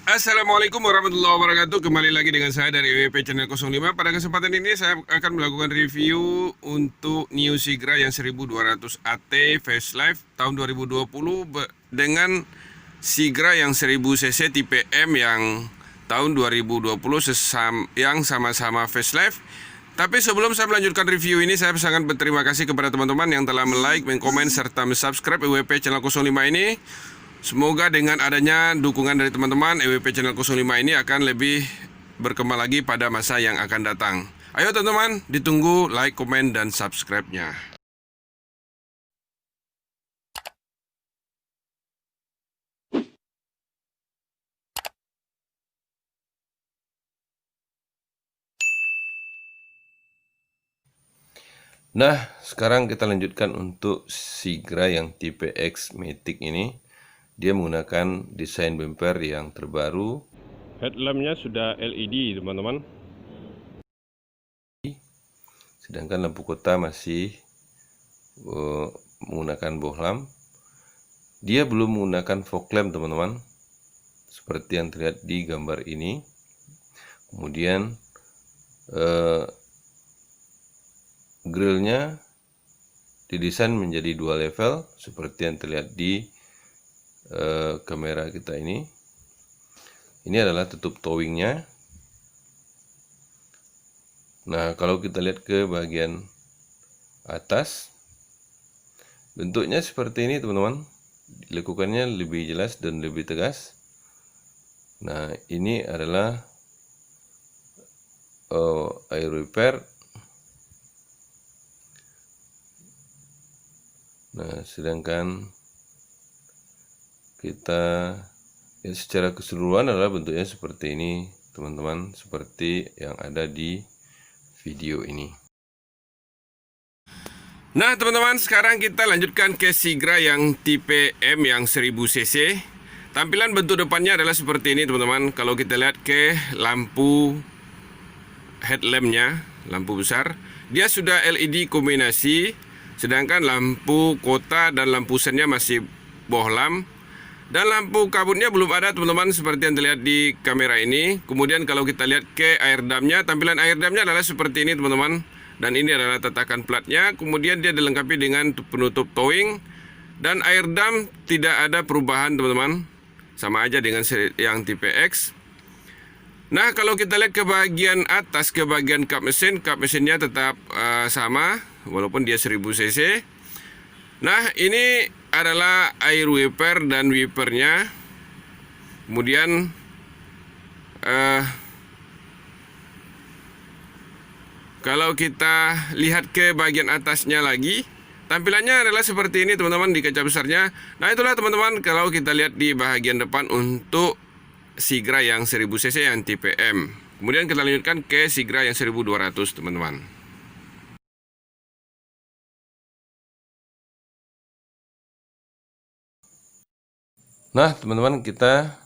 Assalamualaikum warahmatullahi wabarakatuh. Kembali lagi dengan saya dari WP Channel 05. Pada kesempatan ini saya akan melakukan review untuk New Sigra yang 1200 AT Facelift tahun 2020 dengan Sigra yang 1000 cc tipe M yang tahun 2020 yang sama-sama facelift. Tapi sebelum saya melanjutkan review ini, saya sangat berterima kasih kepada teman-teman yang telah like, menkomen, serta subscribe WP Channel 05 ini. Semoga dengan adanya dukungan dari teman-teman, EWP Channel 05 ini akan lebih berkembang lagi pada masa yang akan datang. Ayo teman-teman, ditunggu like, komen, dan subscribe-nya. Nah, sekarang kita lanjutkan untuk Sigra yang tipe X Matic ini. Dia menggunakan desain bumper yang terbaru. Headlampnya sudah LED, teman-teman. Sedangkan lampu kota masih menggunakan bohlam. Dia belum menggunakan fog lamp, teman-teman, seperti yang terlihat di gambar ini. Kemudian grillnya didesain menjadi dua level seperti yang terlihat di kamera kita ini. Ini adalah tutup towingnya. Nah, kalau kita lihat ke bagian atas, bentuknya seperti ini, teman-teman. Lekukannya lebih jelas dan lebih tegas. Nah, ini adalah air wiper. Nah, sedangkan kita ya, secara keseluruhan adalah bentuknya seperti ini, teman-teman, seperti yang ada di video ini. Nah, teman-teman, sekarang kita lanjutkan ke Sigra yang tipe M yang 1000 cc. Tampilan bentuk depannya adalah seperti ini, teman-teman. Kalau kita lihat ke lampu headlampnya, lampu besar, dia sudah LED kombinasi. Sedangkan lampu kota dan lampu sennya masih bohlam. Dan lampu kabutnya belum ada, teman-teman, seperti yang terlihat di kamera ini. Kemudian kalau kita lihat ke air damnya, tampilan air damnya adalah seperti ini, teman-teman. Dan ini adalah tatakan platnya. Kemudian dia dilengkapi dengan penutup towing. Dan air dam tidak ada perubahan, teman-teman. Sama aja dengan yang tipe X. Nah, kalau kita lihat ke bagian atas, ke bagian kap mesinnya tetap sama, walaupun dia 1000 cc. Nah, ini adalah air wiper dan wipernya. Kemudian kalau kita lihat ke bagian atasnya lagi, tampilannya adalah seperti ini, teman-teman, di kaca besarnya. Nah, itulah, teman-teman, kalau kita lihat di bagian depan untuk Sigra yang 1000 cc yang tipe M. Kemudian kita lanjutkan ke Sigra yang 1200, teman-teman. Nah, teman-teman, kita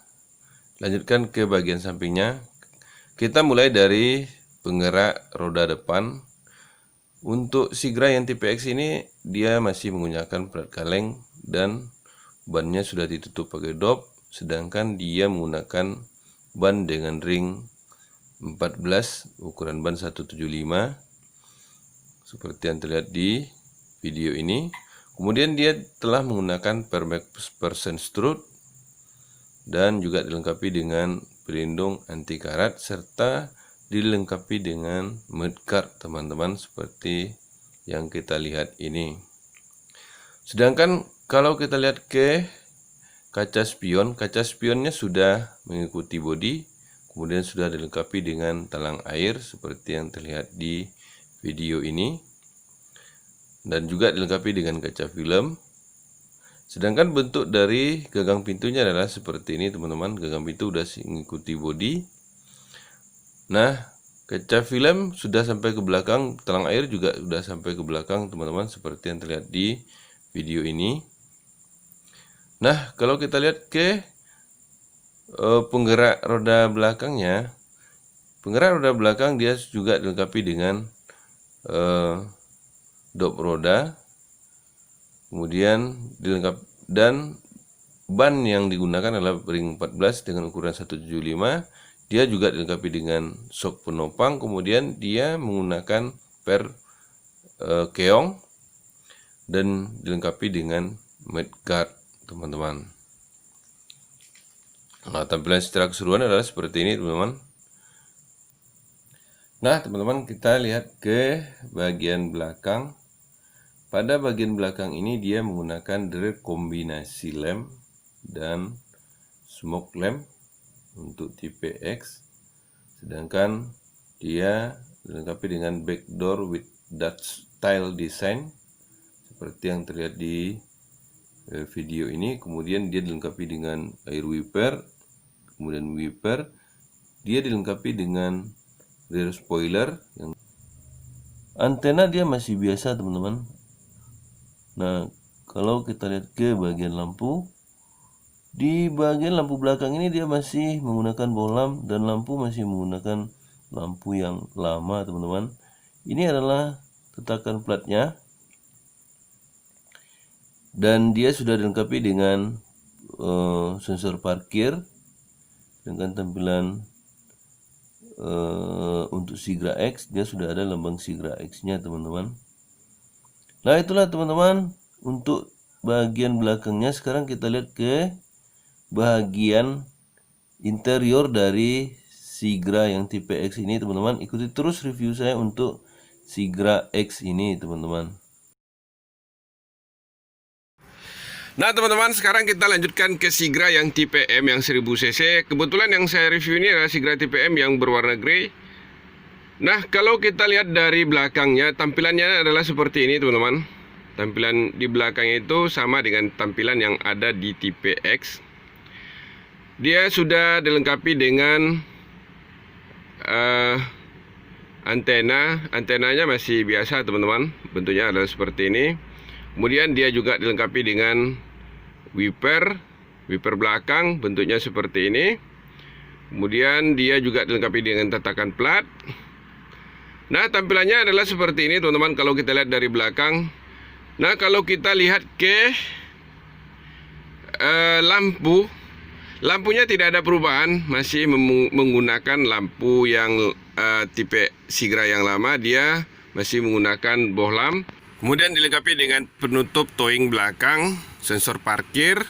lanjutkan ke bagian sampingnya. Kita mulai dari penggerak roda depan. Untuk Sigra yang tipe X ini, dia masih menggunakan plat kaleng dan bannya sudah ditutup pakai dop. Sedangkan dia menggunakan ban dengan ring 14, ukuran ban 175, seperti yang terlihat di video ini. Kemudian dia telah menggunakan permex strut dan juga dilengkapi dengan pelindung anti karat serta dilengkapi dengan mudguard, teman-teman, seperti yang kita lihat ini. Sedangkan kalau kita lihat ke kaca spionnya sudah mengikuti bodi, kemudian sudah dilengkapi dengan talang air seperti yang terlihat di video ini, dan juga dilengkapi dengan kaca film. Sedangkan bentuk dari gagang pintunya adalah seperti ini, teman-teman. Gagang pintu sudah mengikuti bodi. Nah, kaca film sudah sampai ke belakang, talang air juga sudah sampai ke belakang, teman-teman, seperti yang terlihat di video ini. Nah, kalau kita lihat ke penggerak roda belakangnya, penggerak roda belakang dia juga dilengkapi dengan dop roda, kemudian dilengkapi dan ban yang digunakan adalah ring 14 dengan ukuran 175. Dia juga dilengkapi dengan sok penopang, kemudian dia menggunakan per keong dan dilengkapi dengan mudguard, teman-teman. Nah, tampilan secara keseluruhan adalah seperti ini, teman-teman. Nah, teman-teman, kita lihat ke bagian belakang. Pada bagian belakang ini dia menggunakan direct kombinasi lem dan smoke lamp untuk tipe X, sedangkan dia dilengkapi dengan back door with Dutch style design seperti yang terlihat di video ini. Kemudian dia dilengkapi dengan air wiper, kemudian wiper. Dia dilengkapi dengan rear spoiler. Antena dia masih biasa, teman-teman. Nah, kalau kita lihat ke bagian lampu, di bagian lampu belakang ini dia masih menggunakan bohlam dan lampu masih menggunakan lampu yang lama, teman-teman. Ini adalah tetakan platnya dan dia sudah dilengkapi dengan sensor parkir dengan tampilan untuk Sigra X. Dia sudah ada lambang Sigra X-nya, teman-teman. Nah, itulah teman-teman untuk bagian belakangnya. Sekarang kita lihat ke bagian interior dari Sigra yang tipe X ini, teman-teman. Ikuti terus review saya untuk Sigra X ini, teman-teman. Nah, teman-teman, sekarang kita lanjutkan ke Sigra yang tipe M yang 1000 cc. Kebetulan yang saya review ini adalah Sigra tipe M yang berwarna grey. Nah, kalau kita lihat dari belakangnya, tampilannya adalah seperti ini, teman-teman. Tampilan di belakangnya itu sama dengan tampilan yang ada di tipe X. Dia sudah dilengkapi dengan antenanya masih biasa, teman-teman. Bentuknya adalah seperti ini. Kemudian dia juga dilengkapi dengan wiper belakang, bentuknya seperti ini. Kemudian dia juga dilengkapi dengan tatakan plat. Nah, tampilannya adalah seperti ini, teman-teman, kalau kita lihat dari belakang. Nah, kalau kita lihat ke lampunya tidak ada perubahan, masih menggunakan lampu yang tipe Sigra yang lama. Dia masih menggunakan bohlam. Kemudian dilengkapi dengan penutup towing belakang, sensor parkir.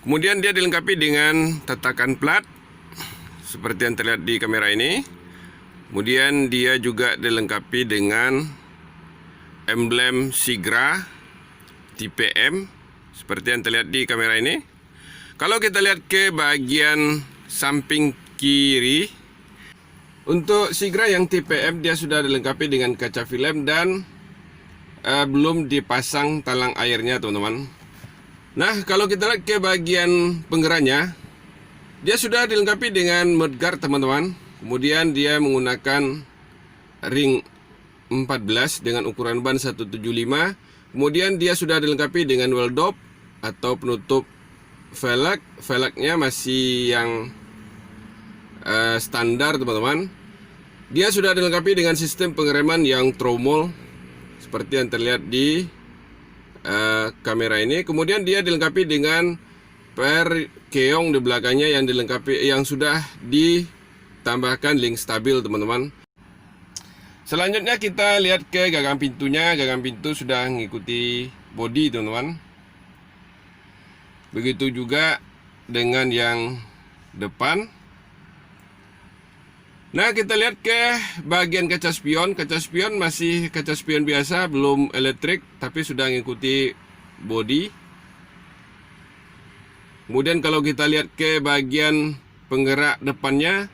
Kemudian dia dilengkapi dengan tatakan plat seperti yang terlihat di kamera ini. Kemudian dia juga dilengkapi dengan emblem Sigra tipe M seperti yang terlihat di kamera ini. Kalau kita lihat ke bagian samping kiri, untuk Sigra yang tipe M dia sudah dilengkapi dengan kaca film dan belum dipasang talang airnya, teman-teman. Nah, kalau kita lihat ke bagian penggeraknya, dia sudah dilengkapi dengan mudguard, teman-teman. Kemudian dia menggunakan ring 14 dengan ukuran ban 175. Kemudian dia sudah dilengkapi dengan well dop atau penutup velg. Velgnya masih yang standar, teman-teman. Dia sudah dilengkapi dengan sistem pengereman yang tromol seperti yang terlihat di kamera ini. Kemudian dia dilengkapi dengan per keong di belakangnya yang sudah ditambahkan link stabil, teman-teman. Selanjutnya kita lihat ke gagang pintunya. Gagang pintu sudah mengikuti bodi, teman-teman. Begitu juga dengan yang depan. Nah, kita lihat ke bagian kaca spion. Kaca spion masih kaca spion biasa, belum elektrik, tapi sudah mengikuti bodi. Kemudian kalau kita lihat ke bagian penggerak depannya,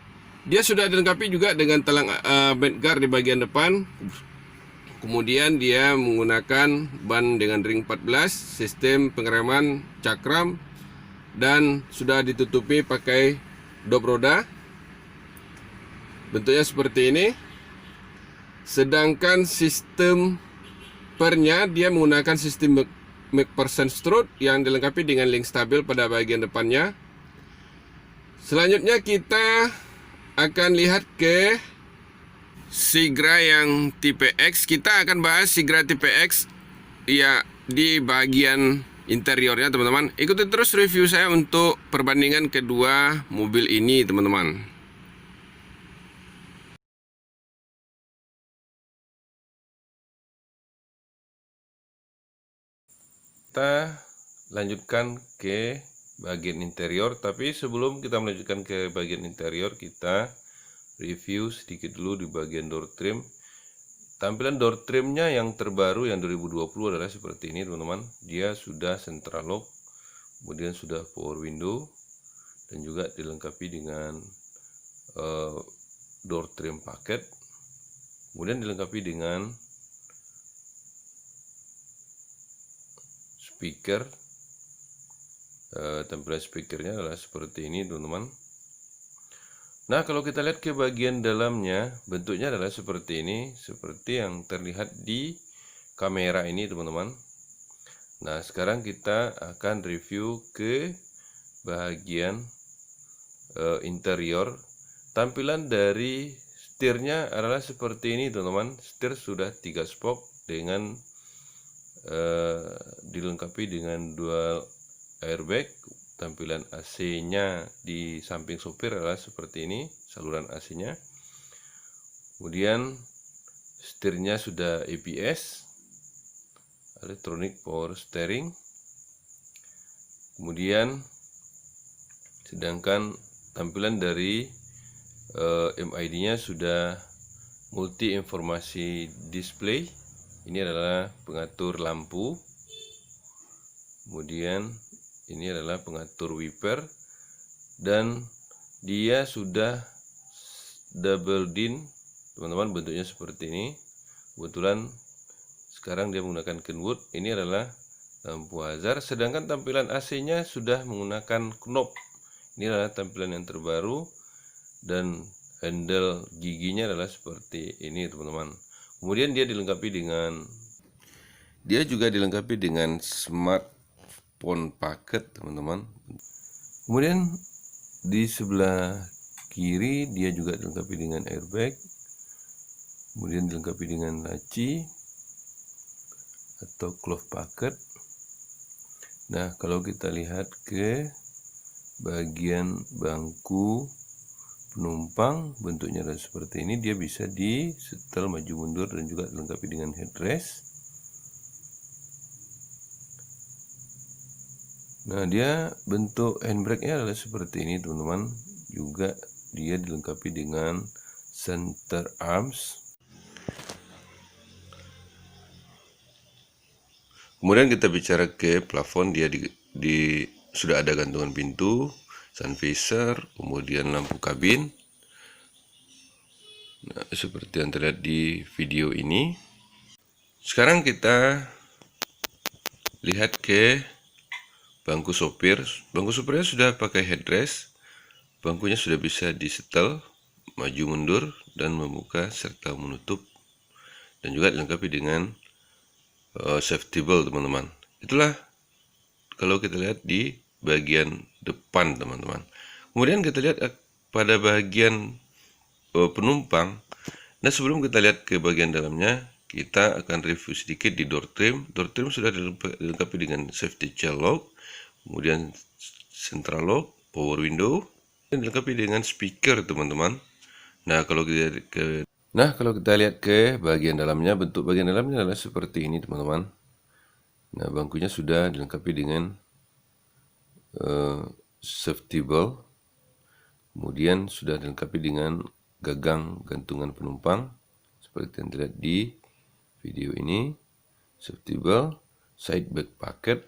dia sudah dilengkapi juga dengan talang mudguard di bagian depan. Kemudian dia menggunakan ban dengan ring 14, sistem pengereman cakram, dan sudah ditutupi pakai dop roda. Bentuknya seperti ini. Sedangkan sistem pernya dia menggunakan sistem McPherson strut yang dilengkapi dengan link stabil pada bagian depannya. Selanjutnya kita akan lihat ke Sigra yang tipe X. Kita akan bahas Sigra tipe X ya di bagian interiornya teman-teman. Ikuti terus review saya untuk perbandingan kedua mobil ini teman-teman. Kita lanjutkan ke bagian interior, tapi sebelum kita melanjutkan ke bagian interior, kita review sedikit dulu di bagian door trim. Tampilan door trimnya yang terbaru yang 2020 adalah seperti ini teman-teman. Dia sudah central lock, kemudian sudah power window, dan juga dilengkapi dengan door trim paket, kemudian dilengkapi dengan speaker. Tampilan speakernya adalah seperti ini teman-teman. Nah, kalau kita lihat ke bagian dalamnya, bentuknya adalah seperti ini, seperti yang terlihat di kamera ini teman-teman. Nah, sekarang kita akan review ke bagian interior. Tampilan dari setirnya adalah seperti ini teman-teman. Setir sudah 3 spoke dengan dilengkapi dengan dual airbag. Tampilan AC-nya di samping sopir adalah seperti ini, saluran AC-nya. Kemudian setirnya sudah ABS, electronic power steering. Kemudian sedangkan tampilan dari MID-nya sudah multi informasi display. Ini adalah pengatur lampu, kemudian ini adalah pengatur wiper, dan dia sudah double din teman-teman, bentuknya seperti ini. Kebetulan sekarang dia menggunakan Kenwood. Ini adalah lampu hazard, sedangkan tampilan AC-nya sudah menggunakan knob. Ini adalah tampilan yang terbaru, dan handle giginya adalah seperti ini teman-teman. Kemudian dia juga dilengkapi dengan smartphone paket teman-teman. Kemudian di sebelah kiri dia juga dilengkapi dengan airbag, kemudian dilengkapi dengan laci atau cloth packet. Nah, kalau kita lihat ke bagian bangku penumpang, bentuknya adalah seperti ini. Dia bisa disetel maju mundur dan juga dilengkapi dengan headrest. Nah, dia bentuk handbrake-nya adalah seperti ini teman-teman. Juga dia dilengkapi dengan center arms. Kemudian kita bicara ke plafon, dia sudah ada gantungan pintu, sun visor, kemudian lampu kabin. Nah, seperti yang terlihat di video ini. Sekarang kita lihat ke bangku sopir. Bangku sopirnya sudah pakai headrest. Bangkunya sudah bisa disetel maju mundur dan membuka serta menutup, dan juga dilengkapi dengan safety belt teman-teman. Itulah kalau kita lihat di bagian depan teman-teman. Kemudian kita lihat pada bagian penumpang. Nah, sebelum kita lihat ke bagian dalamnya, kita akan review sedikit di door trim. Door trim sudah dilengkapi dengan safety child lock, kemudian central lock, power window, dan dilengkapi dengan speaker teman-teman. Nah, kalau kita lihat ke bagian dalamnya, bentuk bagian dalamnya adalah seperti ini teman-teman. Nah, bangkunya sudah dilengkapi dengan safety belt, kemudian sudah dilengkapi dengan gagang gantungan penumpang seperti yang terlihat di video ini. Safety belt, side bag packet,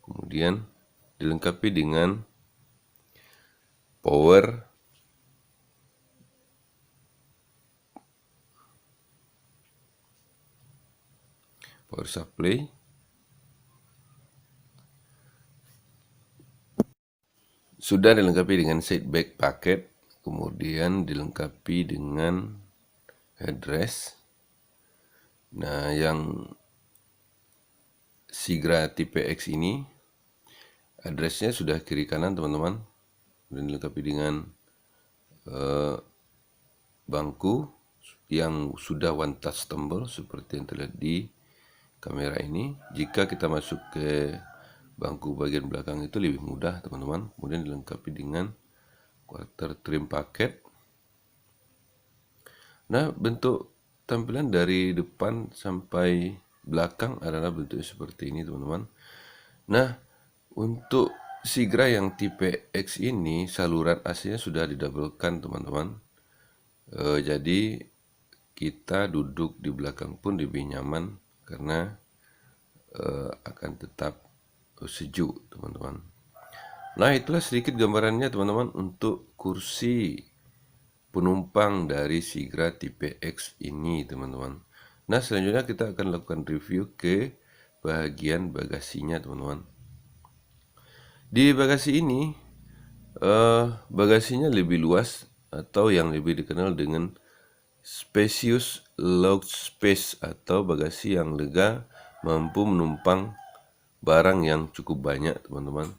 kemudian dilengkapi dengan power supply, sudah dilengkapi dengan seat back packet, kemudian dilengkapi dengan headrest. Nah, yang Sigra tipe X ini headrestnya sudah kiri kanan teman-teman, dan dilengkapi dengan bangku yang sudah one touch tombol seperti yang terlihat di kamera ini. Jika kita masuk ke bangku bagian belakang itu lebih mudah teman-teman. Kemudian dilengkapi dengan quarter trim paket. Nah, bentuk tampilan dari depan sampai belakang adalah bentuknya seperti ini teman-teman. Nah, untuk Sigra yang tipe X ini saluran AC-nya sudah didabelkan teman-teman. Jadi kita duduk di belakang pun lebih nyaman karena akan tetap sejuk teman-teman. Nah, itulah sedikit gambarannya teman-teman untuk kursi penumpang dari Sigra tipe X ini teman-teman. Nah, selanjutnya kita akan lakukan review ke bagian bagasinya teman-teman. Di bagasi ini bagasinya lebih luas atau yang lebih dikenal dengan spacious luggage space atau bagasi yang lega, mampu menumpang barang yang cukup banyak teman-teman.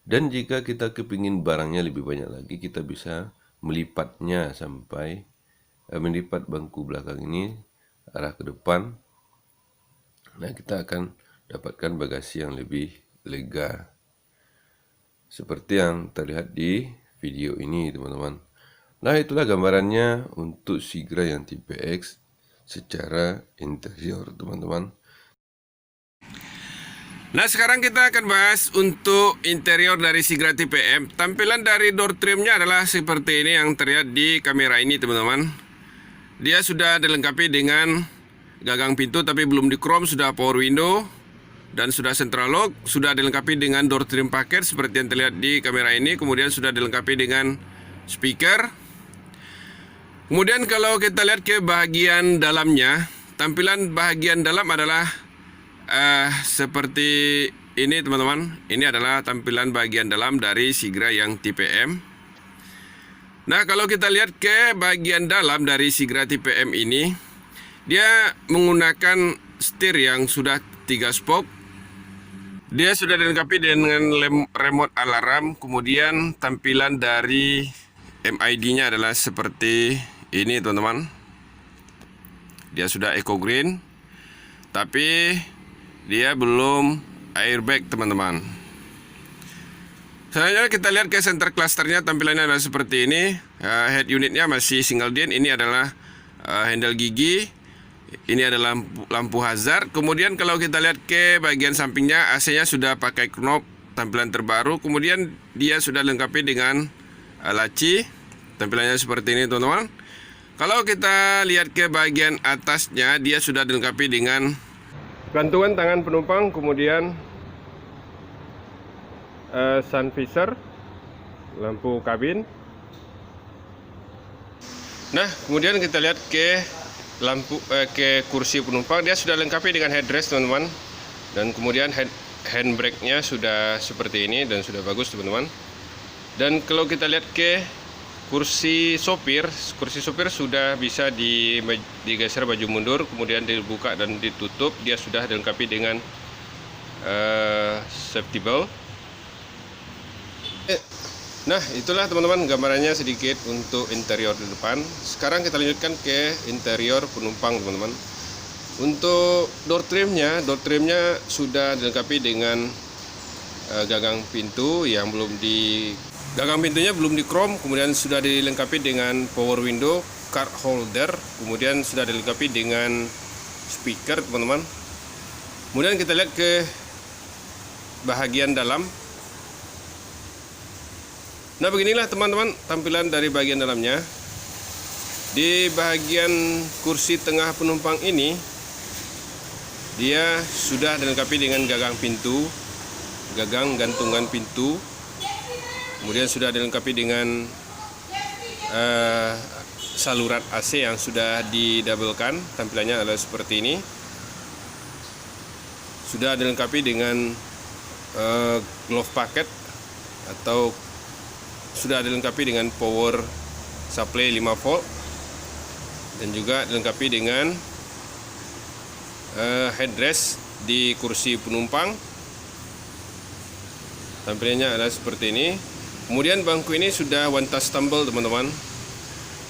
Dan jika kita kepingin barangnya lebih banyak lagi, kita bisa melipatnya sampai melipat bangku belakang ini arah ke depan. Nah, kita akan dapatkan bagasi yang lebih lega seperti yang terlihat di video ini teman-teman. Nah, itulah gambarannya untuk Sigra yang tipe X secara interior teman-teman. Nah, sekarang kita akan bahas untuk interior dari Sigra tipe M. Tampilan dari door trimnya adalah seperti ini yang terlihat di kamera ini teman-teman. Dia sudah dilengkapi dengan gagang pintu tapi belum di chrome, sudah power window dan sudah central lock, sudah dilengkapi dengan door trim paket seperti yang terlihat di kamera ini. Kemudian sudah dilengkapi dengan speaker. Kemudian kalau kita lihat ke bagian dalamnya, tampilan bagian dalam adalah seperti ini teman-teman. Ini adalah tampilan bagian dalam dari Sigra yang tipe M. Nah, kalau kita lihat ke bagian dalam dari Sigra tipe M ini, dia menggunakan setir yang sudah 3 spoke. Dia sudah dilengkapi dengan remote alarm. Kemudian tampilan dari MID-nya adalah seperti ini teman-teman. Dia sudah eco green, tapi dia belum airbag teman-teman. Selanjutnya kita lihat ke center clusternya, tampilannya adalah seperti ini. Head unitnya masih single din. Ini adalah handle gigi. Ini adalah lampu hazard. Kemudian kalau kita lihat ke bagian sampingnya, AC-nya sudah pakai knob tampilan terbaru. Kemudian dia sudah dilengkapi dengan laci. Tampilannya seperti ini teman-teman. Kalau kita lihat ke bagian atasnya, dia sudah dilengkapi dengan gantungan tangan penumpang. Kemudian sun visor, lampu kabin. Nah, kemudian kita lihat ke ke kursi penumpang. Dia sudah dilengkapi dengan headrest teman-teman. Dan kemudian handbrake-nya sudah seperti ini dan sudah bagus teman-teman. Dan kalau kita lihat ke kursi sopir sudah bisa digeser baju mundur, kemudian dibuka dan ditutup. Dia sudah dilengkapi dengan safety belt. Nah, itulah teman-teman gambarannya sedikit untuk interior di depan. Sekarang kita lanjutkan ke interior penumpang teman-teman. Untuk door trimnya sudah dilengkapi dengan gagang pintu yang gagang pintunya belum di chrome. Kemudian sudah dilengkapi dengan power window, card holder. Kemudian sudah dilengkapi dengan speaker teman-teman. Kemudian kita lihat ke bahagian dalam. Nah, beginilah teman-teman tampilan dari bagian dalamnya. Di bagian kursi tengah penumpang ini, dia sudah dilengkapi dengan gagang pintu, gagang gantungan pintu. Kemudian sudah dilengkapi dengan saluran AC yang sudah didabelkan. Tampilannya adalah seperti ini. Sudah dilengkapi dengan glove packet atau sudah dilengkapi dengan power supply 5 volt dan juga dilengkapi dengan headrest di kursi penumpang. Tampilannya adalah seperti ini. Kemudian bangku ini sudah one touch tumble teman-teman,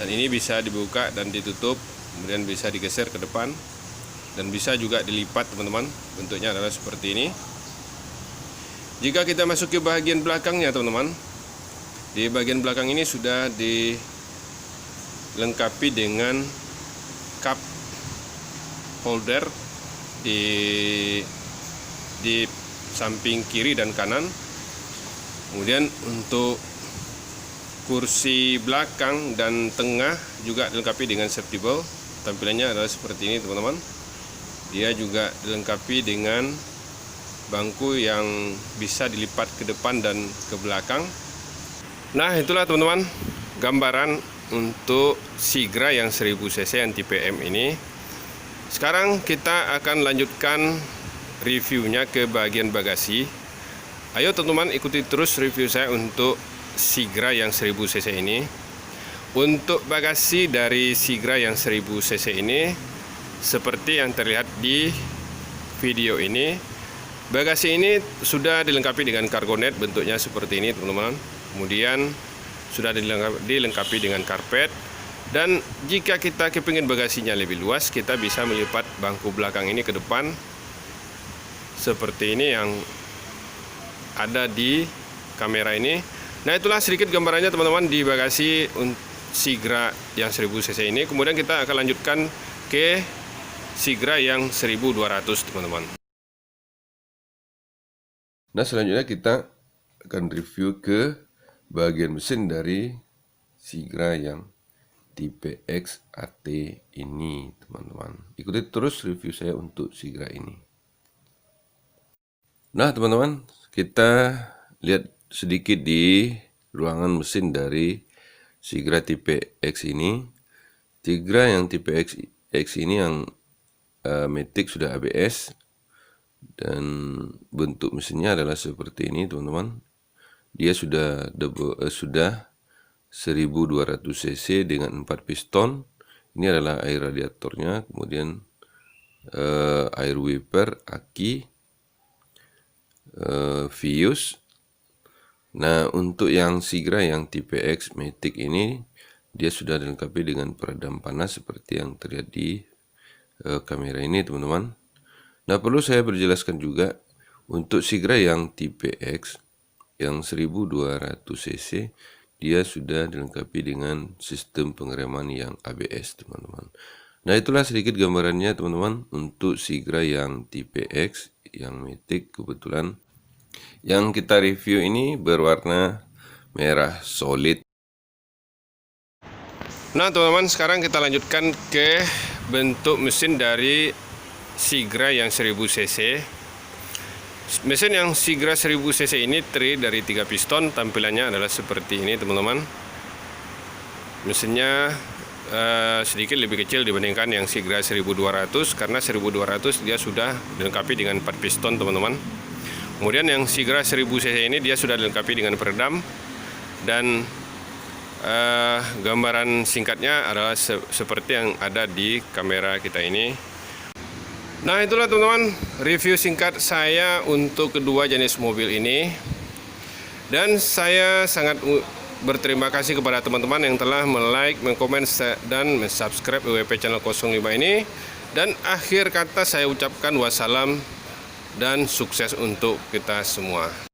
dan ini bisa dibuka dan ditutup, kemudian bisa digeser ke depan. dan bisa juga dilipat teman-teman. Bentuknya adalah seperti ini. Jika kita masuk ke bagian belakangnya teman-teman, di bagian belakang ini sudah dilengkapi dengan cup holder di samping kiri dan kanan. Kemudian untuk kursi belakang dan tengah juga dilengkapi dengan safety belt. Tampilannya adalah seperti ini teman-teman. Dia juga dilengkapi dengan bangku yang bisa dilipat ke depan dan ke belakang. Nah, itulah teman-teman gambaran untuk Sigra yang 1000 cc yang tipe M ini. Sekarang kita akan lanjutkan reviewnya ke bagian bagasi. Ayo teman-teman ikuti terus review saya untuk Sigra yang 1000 cc ini. Untuk bagasi dari Sigra yang 1000 cc ini seperti yang terlihat di video ini, bagasi ini sudah dilengkapi dengan cargo net, bentuknya seperti ini teman-teman. Kemudian sudah dilengkapi dengan karpet. Dan jika kita kepingin bagasinya lebih luas, kita bisa melipat bangku belakang ini ke depan seperti ini yang ada di kamera ini. Nah, itulah sedikit gambarannya teman-teman di bagasi Sigra yang 1000 cc ini. Kemudian kita akan lanjutkan ke Sigra yang 1200 teman-teman. Nah, selanjutnya kita akan review ke bagian mesin dari Sigra yang tipe X AT ini teman-teman. Ikuti terus review saya untuk Sigra ini. Nah teman-teman, kita lihat sedikit di ruangan mesin dari Sigra tipe X ini. Sigra yang tipe X ini yang matic sudah ABS dan bentuk mesinnya adalah seperti ini teman-teman. Dia sudah 1200 cc dengan 4 piston. Ini adalah air radiatornya, kemudian air wiper, aki, fuse. Nah, untuk yang Sigra yang tipe X matic ini, dia sudah dilengkapi dengan peredam panas seperti yang terlihat di kamera ini teman-teman. Nah, perlu saya berjelaskan juga untuk Sigra yang tipe X yang 1200 cc, dia sudah dilengkapi dengan sistem pengereman yang ABS teman-teman. Nah, itulah sedikit gambarannya teman-teman untuk Sigra yang tipe X yang matic. Kebetulan yang kita review ini berwarna merah solid. Nah teman-teman, sekarang kita lanjutkan ke bentuk mesin dari Sigra yang 1000 cc. Mesin yang Sigra 1000 cc ini terdiri dari 3 piston. Tampilannya adalah seperti ini teman-teman. Mesinnya sedikit lebih kecil dibandingkan yang Sigra 1200, karena 1200 dia sudah dilengkapi dengan 4 piston teman-teman. Kemudian yang Sigra 1000 cc ini dia sudah dilengkapi dengan peredam. Dan gambaran singkatnya adalah seperti yang ada di kamera kita ini. Nah, itulah teman-teman review singkat saya untuk kedua jenis mobil ini. Dan saya sangat berterima kasih kepada teman-teman yang telah like, komen, dan subscribe WP channel 05 ini. Dan akhir kata saya ucapkan wassalam dan sukses untuk kita semua.